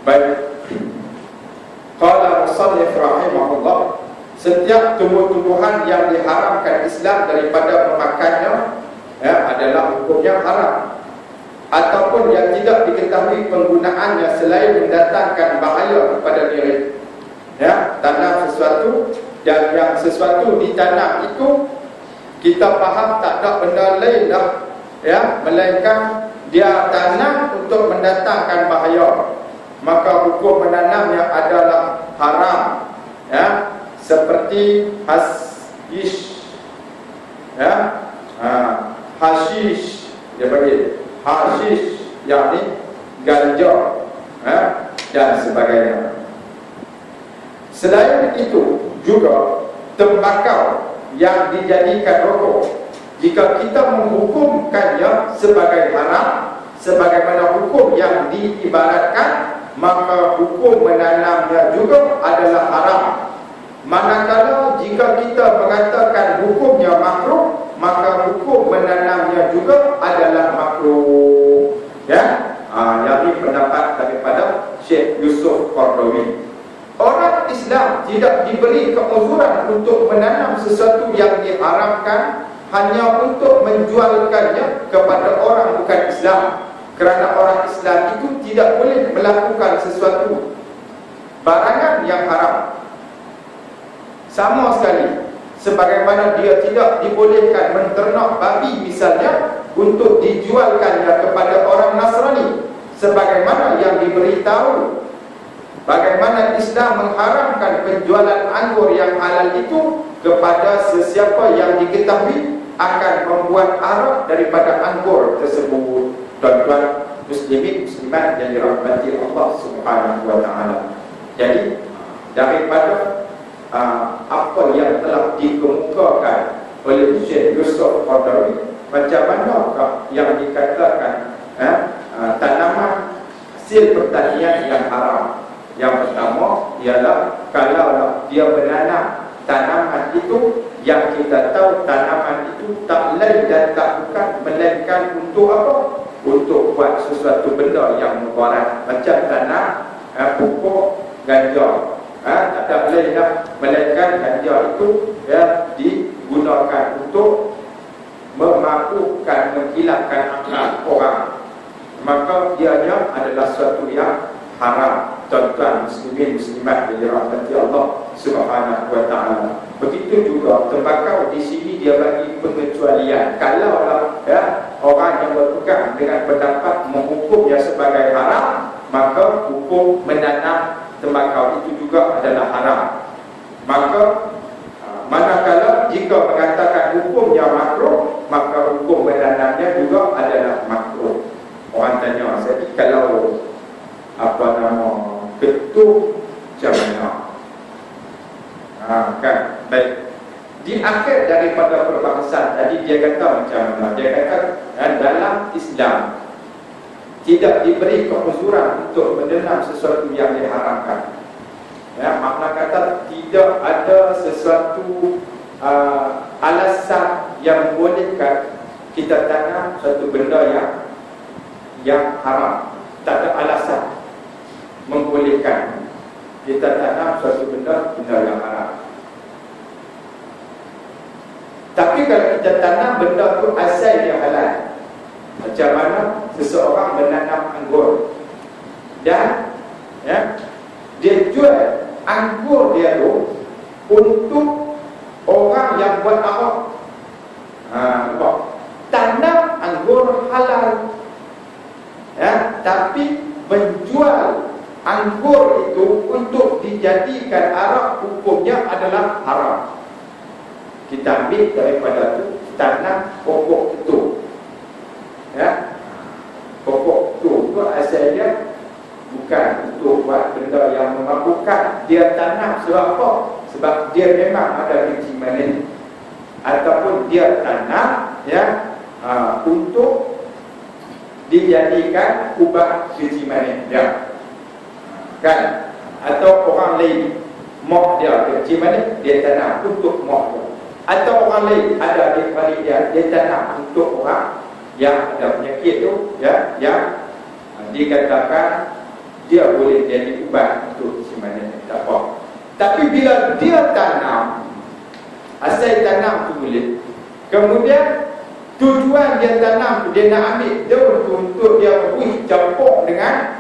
Baik. Qala musannif rahimahullah, setiap tumbuh-tumbuhan yang diharamkan Islam daripada memakannya adalah hukumnya haram, ataupun yang tidak diketahui penggunaannya selain mendatangkan bahaya kepada diri. Tanam sesuatu, dan yang sesuatu ditanam itu kita faham tak ada benda lain dah, melainkan dia tanam untuk mendatangkan bahaya, maka hukum menanamnya adalah haram. Seperti hashish, hashish, dia bagi hashish, yakni ganja, dan sebagainya. Selain itu juga tembakau yang dijadikan rokok, jika kita menghukumkannya sebagai haram sebagaimana hukum yang diibaratkan, maka hukum menanamnya juga adalah haram. Manakala jika kita mengatakan hukumnya makruh, maka hukum menanamnya juga adalah makruh. Yang ini pendapat daripada Syekh Yusuf Qardawi. Orang Islam tidak diberi keuzuran untuk menanam sesuatu yang diharamkan hanya untuk menjualkannya kepada orang bukan Islam, kerana orang Islam itu tidak boleh melakukan sesuatu barangan yang haram. Sama sekali sebagaimana dia tidak dibolehkan menternak babi misalnya untuk dijualkannya kepada orang Nasrani, sebagaimana yang diberitahu bagaimana Islam mengharamkan penjualan anggur yang halal itu kepada sesiapa yang diketahui akan membuat arak daripada anggur tersebut. Tuan-tuan muslimin muslimat yang dirahmati Allah Subhanahu wa taala. Jadi daripada apa yang telah dikemukakan oleh Syekh Yusuf Qardawi, macam mana yang dikatakan tanaman hasil pertanian yang haram. Yang pertama ialah kalau dia menanam tanaman itu yang kita tahu tanaman itu tak lain dan tak bukan melainkan untuk apa? Untuk buat sesuatu benda yang mudarat, macam tanam pupuk ganja. Tak ada lain dah melainkan ganja itu digunakan untuk memabukkan, menghilangkan akal orang, maka dianya adalah sesuatu yang haram. Tuan-tuan muslimin muslimat yang dirahmati Allah Subhanahu wa taala. Begitu juga tembakau, di sini dia bagi pengecualian. Kalau orang yang berpegang dengan pendapat menghukumnya sebagai haram, maka hukum menanam tembakau itu juga adalah haram. Maka manakala jika mengatakan hukumnya makruh, maka hukum menanamnya juga adalah makruh. Orang tanya, saya kalau ketuk macam mana? Kan? Baik. Di akhir daripada perbahasan tadi dia kata macam mana? Dia kata dalam Islam tidak diberi keuzuran untuk menanam sesuatu yang diharamkan. Makna kata tidak ada sesuatu alasan yang membolehkan kita tanam satu benda yang haram. Tak ada alasan membolehkan kita tanam suatu benda yang haram. Tapi kalau kita tanam benda tu asal dia halal, macam mana seseorang menanam anggur dan dia jual anggur dia tu untuk orang yang buat arak. Tanam anggur halal, tapi menjual anggur itu untuk dijadikan arak hukumnya adalah haram. Kita ambil daripada itu tanam pokok itu. Pokok itu asalnya bukan untuk buat benda yang memabukkan. Dia tanam sebab apa? Sebab dia memang ada biji manis, ataupun dia tanam untuk dijadikan ubat biji manis kan? Atau orang lain moh dia biji manis, dia tanam untuk moh dia. Atau orang lain ada di balik dia tanam untuk orang yang ada penyakit tu, yang dikatakan dia boleh jadi ubat untuk si mana tak apa. Tapi bila dia tanam, asal tanam tu boleh, kemudian tujuan dia tanam tu, dia nak ambil daun tu untuk dia campur dengan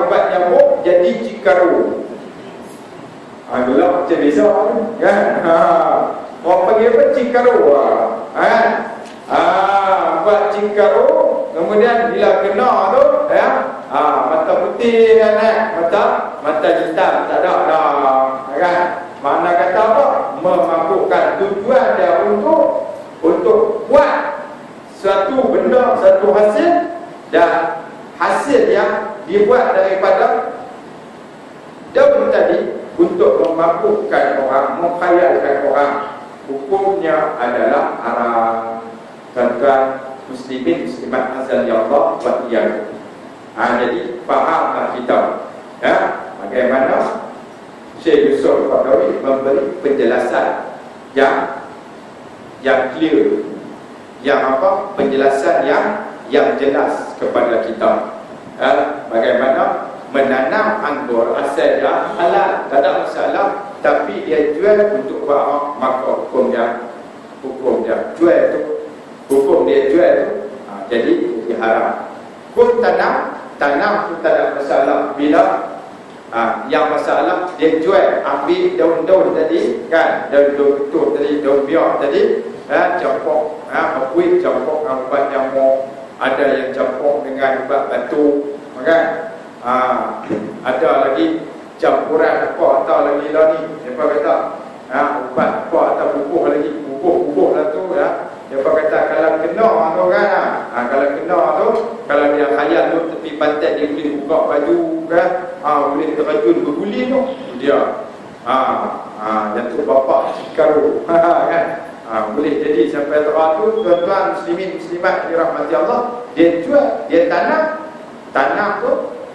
ubat nyamuk jadi cikaru. Gelap macam biasa kan. Orang panggil apa? Cikaru. Buat cikaru, kemudian bila kena tu mata putih kan, mata hitam tak ada dah kan. Mana kata apa? Memabukkan. Tujuan dia untuk buat suatu benda, satu hasil, dan hasil yang dibuat daripada daun tadi untuk memabukkan orang, mengkhayalkan orang. Hukumnya adalah haram. Tuan-tuan muslimin muslimat azan ya Allah wa iyyakum. Jadi fahamlah kita bagaimana Syekh Yusuf Qaradawi memberi penjelasan yang clear, penjelasan yang jelas kepada kita. Bagaimana menanam anggur asal dia halal, tak ada masalah, tapi dia jual untuk buat maka hukum dia jual tu, hukum dia jual tu jadi haram. Hukum tanam tu tak ada masalah. Bila yang masalah dia jual, ambil daun-daun tadi kan, daun-daun betul tadi, daun biak tadi, campur berkuih, campur ubat nyamuk, ada yang campur dengan ubat batu kan. Ada lagi campuran apa atau lagi lah ni, apa kata ubat apa atau bubuh lagi, bubuh lah tu apa kata kalau kena tu kan, kalau kena tu, kalau dia khayal tu tepi pantai dia boleh buka baju kan, boleh terjun berguling tu dia jatuh bapak cikaru kan. Boleh jadi sampai teratur. Tuan-tuan muslimin muslimat dirahmati Allah, dia jual, dia tanam tu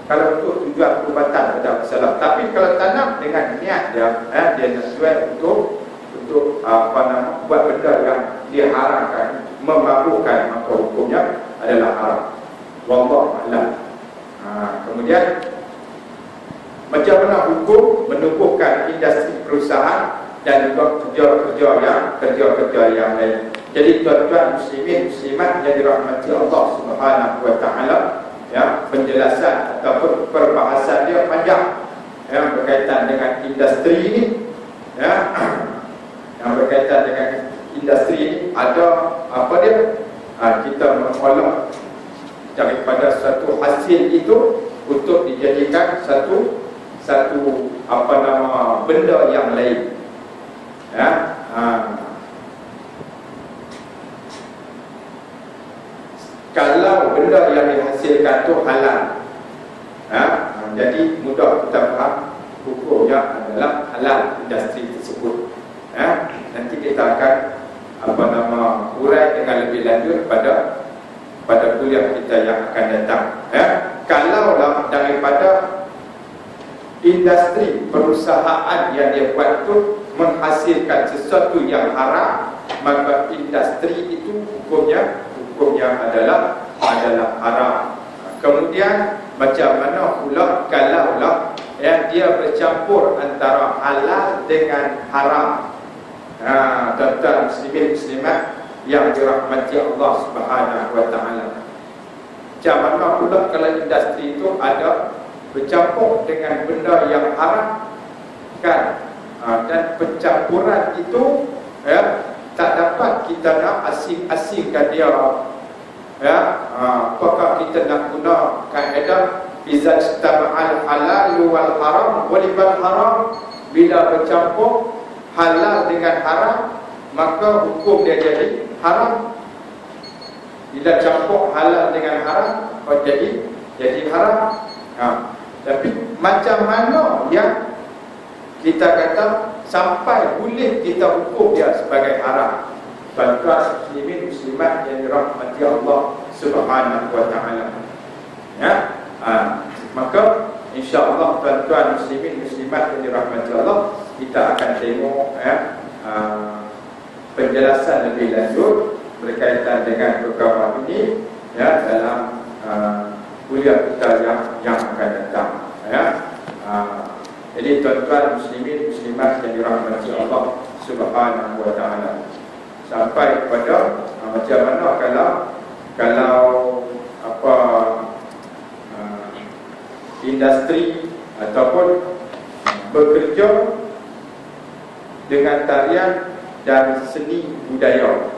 kalau untuk tujuan perubatan tidak masalah. Tapi kalau tanam dengan niat dia nak jual untuk buat benda yang diharamkan, memabukkan, maka hukumnya adalah haram. Wallahu a'lam. Kemudian macam mana hukum menumbuhkan industri perusahaan dan juga kerja-kerja yang lain. Jadi tuan-tuan muslimin muslimat yang dirahmati Allah Subhanahu wa taala, penjelasan ataupun perbahasan dia panjang berkaitan dengan industri ini, yang berkaitan dengan industri ini ada apa dia, kita mengolah daripada satu hasil itu untuk dijadikan satu benda yang lain. Kalau benda yang dihasilkan itu halal, jadi mudah kita faham hukumnya adalah halal industri tersebut. Nanti kita akan urai dengan lebih lanjut pada kuliah kita yang akan datang. Kalaulah daripada industri perusahaan yang dia buat itu menghasilkan sesuatu yang haram, maka industri itu hukumnya adalah haram. Kemudian macam mana pula kalaulah dia bercampur antara halal dengan haram. Tuan-tuan muslimin muslimat yang dirahmati Allah Subhanahu wa taala, macam mana pula kalau industri itu ada bercampur dengan benda yang haram kan, dan pencampuran itu tak dapat kita nak asing-asingkan dia. Apakah kita nak guna kaedah iza istama'al halal wal haram walibal haram, bila bercampur halal dengan haram maka hukum dia jadi haram. Bila campur halal dengan haram jadi haram. Tapi macam mana yang kita kata sampai boleh kita hukum dia sebagai haram? Tuan-tuan muslimin muslimat yang dirahmati Allah Subhanahu wa taala, maka insya-Allah tuan-tuan muslimin muslimat yang dirahmati Allah, kita akan tengok penjelasan lebih lanjut berkaitan dengan perkara ini dalam kuliah kita yang akan datang. Ya. Jadi tuan-tuan muslimin muslimat yang dirahmati Allah Subhanahu wa taala, sampai kepada macam mana kalau apa industri ataupun bekerja dengan tarian dan seni budaya,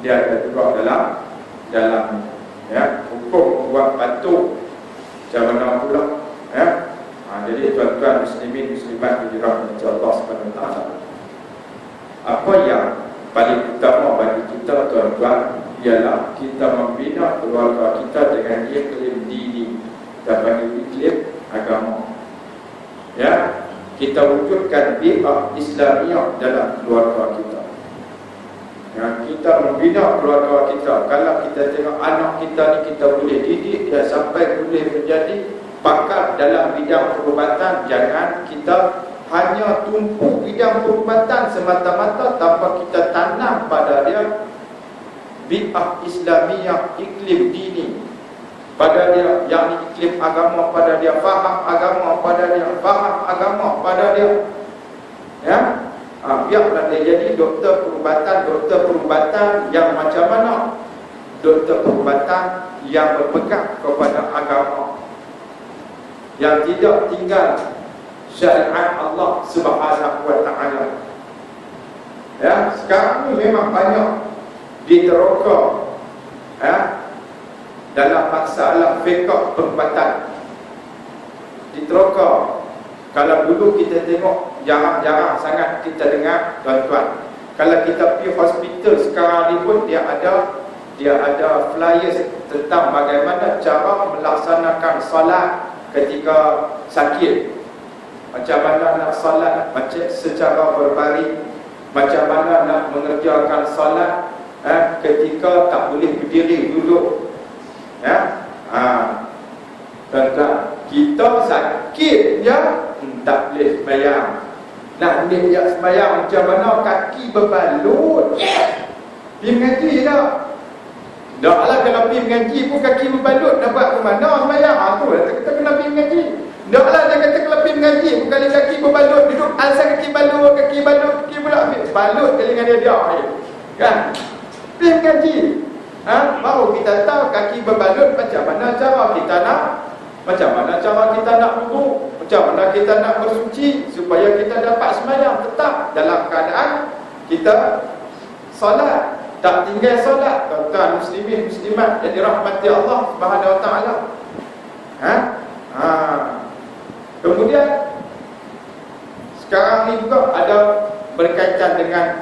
dia ada juga dalam ya, hukum buat batu macam mana pula ya. Jadi tuan-tuan muslimin muslimat yang dirahmati Allah Subhanahu wa taala, apa yang paling utama bagi kita tuan-tuan ialah kita membina keluarga kita dengan iklim dini dan bagi iklim agama. Ya, kita wujudkan bi'ah Islamiah dalam keluarga kita. Ya, kita membina keluarga kita. Kalau kita tengok anak kita ni, kita boleh didik dia sampai boleh menjadi pakar dalam bidang perubatan. Jangan kita hanya tumpu bidang perubatan semata-mata tanpa kita tanam pada dia bi'ah Islamiah, iklim dini pada dia, yang iklim agama pada dia, faham agama pada dia, faham agama pada dia. Ya, biarlah dia jadi doktor perubatan yang macam mana? Doktor perubatan yang berpegang kepada agama, yang tidak tinggal syariat Allah Subhanahu wa taala. Ya, sekarang ni memang banyak diteroka ya, dalam masalah fiqh perubatan. Diteroka. Kalau dulu kita tengok jarang-jarang sangat kita dengar tuan-tuan. Kalau kita pergi hospital sekarang ni pun dia ada flyers tentang bagaimana cara melaksanakan solat ketika sakit. Macam mana nak solat secara berbaring, macam mana nak mengerjakan solat ketika tak boleh berdiri, duduk. Ya, tuan-tuan, kita sakit je tak boleh sembahyang. Nak dia sembahyang macam mana? Kaki berbalut. Pergi mengaji tak? Tak lah, kalau pergi mengaji pun kaki berbalut, nak buat ke mana sembahyang? Tu lah kita kena pergi mengaji. Tak lah, dia kata kalau pergi mengaji pun kali kaki berbalut, duduk asal kaki balut, kaki pula ambil balut kali dengan dia kan? Pergi mengaji. Baru kita tahu kaki berbalut macam mana cara kita nak wudu, macam mana kita nak bersuci supaya kita dapat sembahyang tetap dalam keadaan kita solat, tak tinggal solat. Tuan-tuan muslimin muslimat yang dirahmati Allah Subhanahu wa taala. Kemudian sekarang ni juga ada berkaitan dengan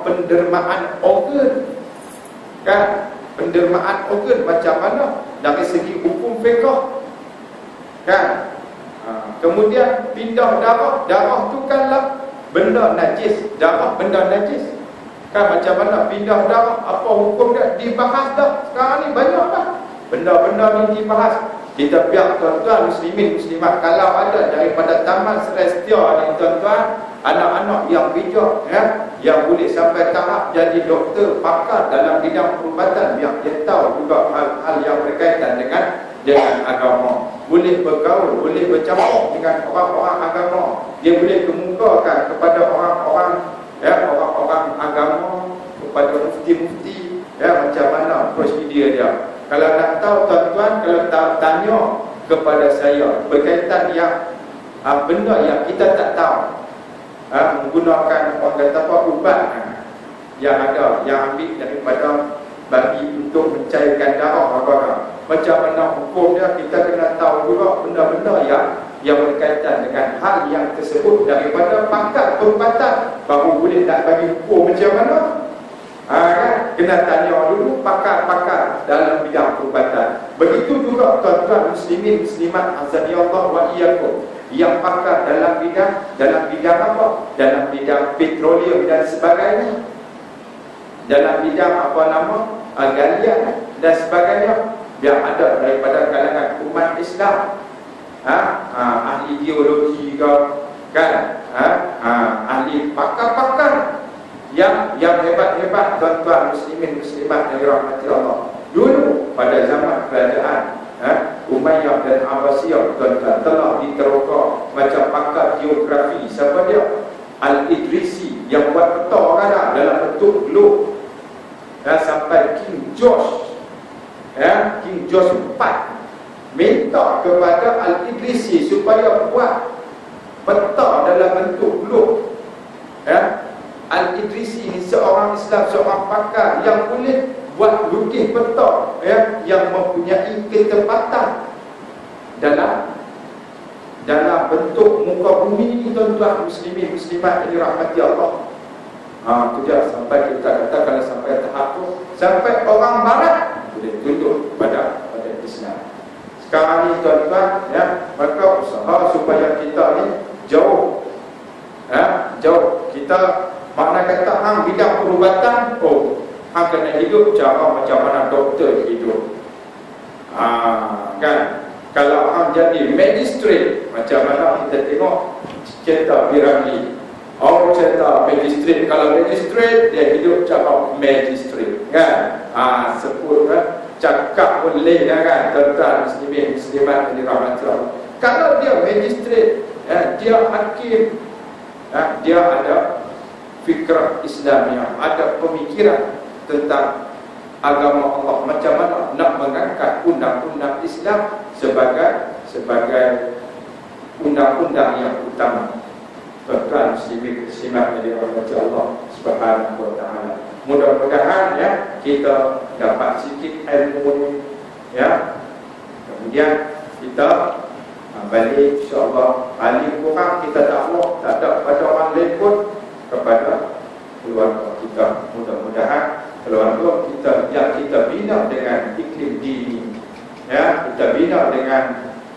pendermaan organ. Kan, pendermaan organ macam mana dari segi hukum fiqh. Kan, kemudian pindah darah tu kanlah benda najis, darah benda najis. Kan, macam mana pindah darah, apa hukum dia dibahas dah. Sekarang ni banyak dah benda-benda ni dibahas. Kita biar tuan-tuan muslimin muslimat, kalau ada daripada Taman Celestia ni tuan-tuan, anak-anak yang bijak ya, yang boleh sampai tahap jadi doktor pakar dalam bidang perubatan, biar dia tahu juga hal-hal yang berkaitan dengan agama, boleh bergaul, boleh bercampur dengan orang-orang agama, dia boleh kemukakan kepada orang-orang ya, orang-orang agama, kepada mufti-mufti ya, macam mana prosedur dia. Kalau nak tahu tuan-tuan, kalau tanya kepada saya berkaitan yang benda yang kita tak tahu, menggunakan orang kata apa, ubat yang ada, yang ambil daripada bagi untuk mencairkan darah orang. Macam mana hukum dia, kita kena tahu juga benda-benda yang berkaitan dengan hal yang tersebut daripada pakar perubatan, baru boleh nak bagi hukum macam mana. Kan? Kena tanya dulu pakar-pakar dalam bidang perubatan. Begitu juga tuan-tuan muslimin muslimat azani Allah wa iyyakum, yang pakar dalam bidang apa? Dalam bidang petroleum dan sebagainya, dalam bidang galian dan sebagainya, yang ada daripada kalangan umat Islam, ahli geologi ke, kan, ahli pakar-pakar yang hebat-hebat tuan-tuan muslimin muslimat yang dirahmati Allah. Dulu pada zaman kerajaan Umayyah dan Abbasiyah tuan-tuan telah diteroka macam pakar geografi. Siapa dia? Al-Idrisi yang buat peta kan dalam bentuk globe. Sampai King George King George IV minta kepada Al-Idrisi supaya buat peta dalam bentuk globe. Al-Idrisi ini seorang Islam, seorang pakar yang boleh buat lukis peta yang mempunyai ketepatan dalam bentuk muka bumi ini tuan-tuan muslimin muslimat yang dirahmati Allah. Itu dia sampai kita kata kalau sampai tahap tu sampai orang barat boleh tunduk pada Islam. Sekarang ni tuan-tuan maka usaha supaya kita ni jauh kita makna kata hang bidang perubatan, hang kena hidup cara macam mana doktor hidup. Kan kalau hang jadi magistrate, macam mana kita tengok cerita Piramli. Cerita magistrate, kalau magistrate dia hidup cara magistrate kan. Sebut cakap boleh kan tuan-tuan muslimin muslimat yang dirahmati Allah. Kalau dia magistrate, dia hakim, dia ada fikrah Islamiah, ada pemikiran tentang agama Allah, macam mana nak mengangkat undang-undang Islam sebagai undang-undang yang utama. Tuan-tuan muslimin muslimat yang dirahmati Allah Subhanahu wa taala. Mudah-mudahan kita dapat sikit ilmu kemudian kita balik insya-Allah. Paling kurang kita dakwah tak ada pada orang lain pun kepada keluarga kita. Mudah-mudahan keluarga kita yang kita bina dengan iklim dini, kita bina dengan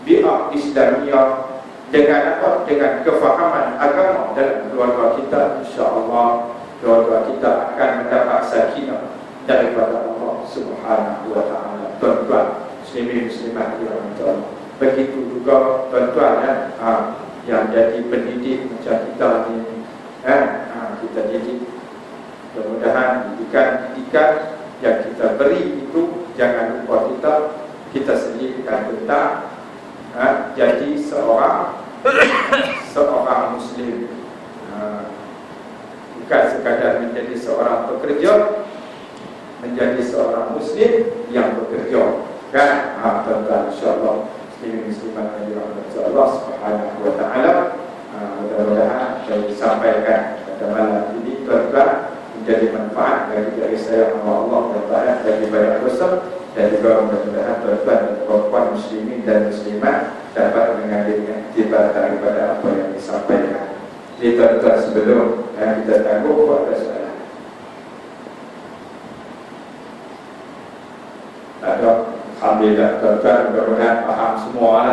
bi'ah Islamiyah, dengan apa? Dengan kefahaman agama dalam keluarga kita, insya-Allah keluarga kita akan mendapat sakinah daripada Allah Subhanahu wa taala. Tuan-tuan muslimin muslimat yang dirahmati. Begitu juga tuan-tuan yang jadi pendidik macam kita ni, kita didik. Mudah-mudahan didikan yang kita beri itu jangan lupa kita selipkan tentang jadi seorang muslim, bukan sekadar menjadi seorang pekerja, menjadi seorang muslim yang bekerja kan. Tuan-tuan insya-Allah muslimin muslimat yang dirahmati Allah Subhanahu wa taala, mudah-mudahan saya disampaikan pada malam ini tuan-tuan menjadi manfaat dari saya Allah dan taat bagi banyak dosa, dan juga mudah-mudahan tuan-tuan dan puan-puan muslimin dan muslimat dapat mengambil iktibar daripada apa yang disampaikan. Jadi tuan-tuan sebelum kita tangguh ada soalan. Ada. Alhamdulillah tuan-tuan mudah-mudahan faham semua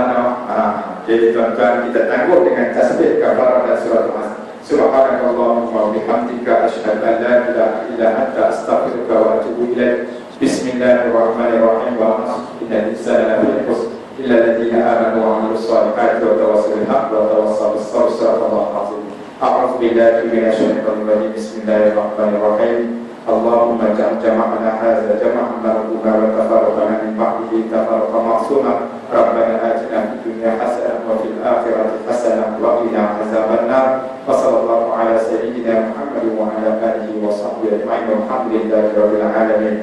jadi tuan-tuan kita tangguh dengan tasbih kafarah dan surah Al-Asr. Subhanakallahumma wa bihamdika asyhadu an la ilaha illa anta astaghfiruka wa atubu ilaik. Bismillahirrahmanirrahim. Wa innal insana lafi khusr illa alladziina aamanu wa 'amilus shalihati wa tawassaw bil haqqi wa tawassaw bis sabr. Sadaqallahul 'azim. A'udzu billahi minasy syaithanir rajim. Bismillahirrahmanirrahim. Allahumma jama'na hadza jama'an marhuma wa tafarraqna min ba'dihi tafarruqan ma'suma. Rabbana atina fid dunya hasanah wa fil akhirati hasanah wa qina adzabannar. Wa sallallahu ala sayyidina Muhammad wa ala alihi wa sahbihi ajma'in. Walhamdulillahi rabbil alamin.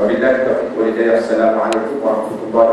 Wabillahi taufiq wal hidayah. Assalamualaikum warahmatullahi